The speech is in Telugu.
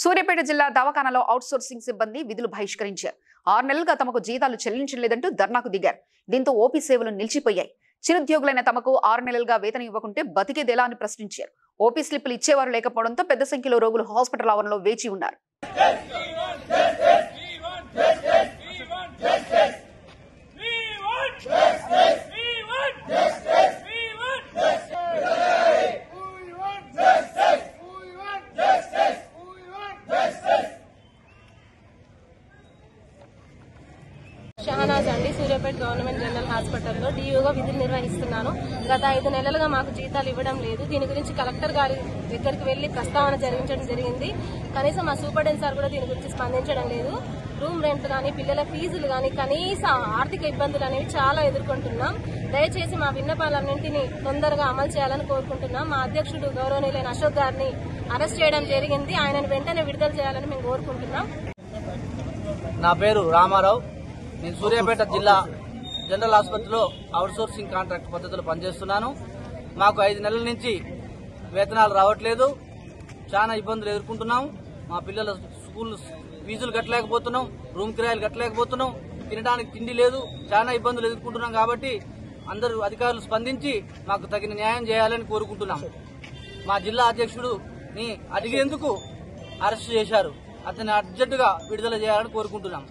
సూర్యాపేట జిల్లా దవాఖానాలో అవుట్సోర్సింగ్ సిబ్బంది విధులు బహిష్కరించారు. 6 నెలలుగా తమకు జీతాలు చెల్లించలేదంటూ ధర్నాకు దిగారు. దీంతో ఓపీ సేవలు నిలిచిపోయాయి. చిరుద్యోగులైన తమకు 6 నెలలుగా వేతనం ఇవ్వకుంటే బతికేదెలా అని ప్రశ్నించారు. ఓపీ స్లిప్పులు ఇచ్చేవారు లేకపోవడంతో పెద్ద సంఖ్యలో రోగులు హాస్పిటల్ ఆవరణలో వేచి ఉన్నారు. షహనాజ్ అండి, సూర్యాపేట గవర్నమెంట్ జనరల్ హాస్పిటల్లో డిఓగా విధులు నిర్వహిస్తున్నాను. గత 5 నెలలుగా మాకు జీతాలు ఇవ్వడం లేదు. దీని గురించి కలెక్టర్ గారి దగ్గరికి వెళ్లి ప్రస్తావన జరిగింది. కనీసం మా సూపరింటెండెంట్ సార్ కూడా దీని గురించి స్పందించడం లేదు. రూమ్ రెంట్ కానీ, పిల్లల ఫీజులు కానీ, కనీస ఆర్థిక ఇబ్బందులు అనేవి చాలా ఎదుర్కొంటున్నాం. దయచేసి మా విన్నపాలన్నింటినీ తొందరగా అమలు చేయాలని కోరుకుంటున్నాం. మా అధ్యక్షుడు గౌరవనీయులైన అశోక్ గారిని అరెస్ట్ చేయడం జరిగింది. ఆయనను వెంటనే విడుదల చేయాలని మేము కోరుకుంటున్నాం. నా పేరు రామారావు. నేను సూర్యాపేట జిల్లా జనరల్ ఆసుపత్రిలో అవుట్సోర్సింగ్ కాంట్రాక్ట్ పద్ధతిలో పనిచేస్తున్నాను. మాకు 5 నెలల నుంచి వేతనాలు రావట్లేదు. చాలా ఇబ్బందులు ఎదుర్కొంటున్నాం. మా పిల్లల స్కూల్ ఫీజులు కట్టలేకపోతున్నాం, రూమ్ కిరాయిలు కట్టలేకపోతున్నాం, తినడానికి తిండి లేదు. చాలా ఇబ్బందులు ఎదుర్కొంటున్నాం. కాబట్టి అందరూ అధికారులు స్పందించి మాకు తగిన న్యాయం చేయాలని కోరుకుంటున్నాం. మా జిల్లా అధ్యక్షుడిని అడిగేందుకు అరెస్టు చేశారు. అతన్ని అర్జెంటుగా విడుదల చేయాలని కోరుకుంటున్నాం.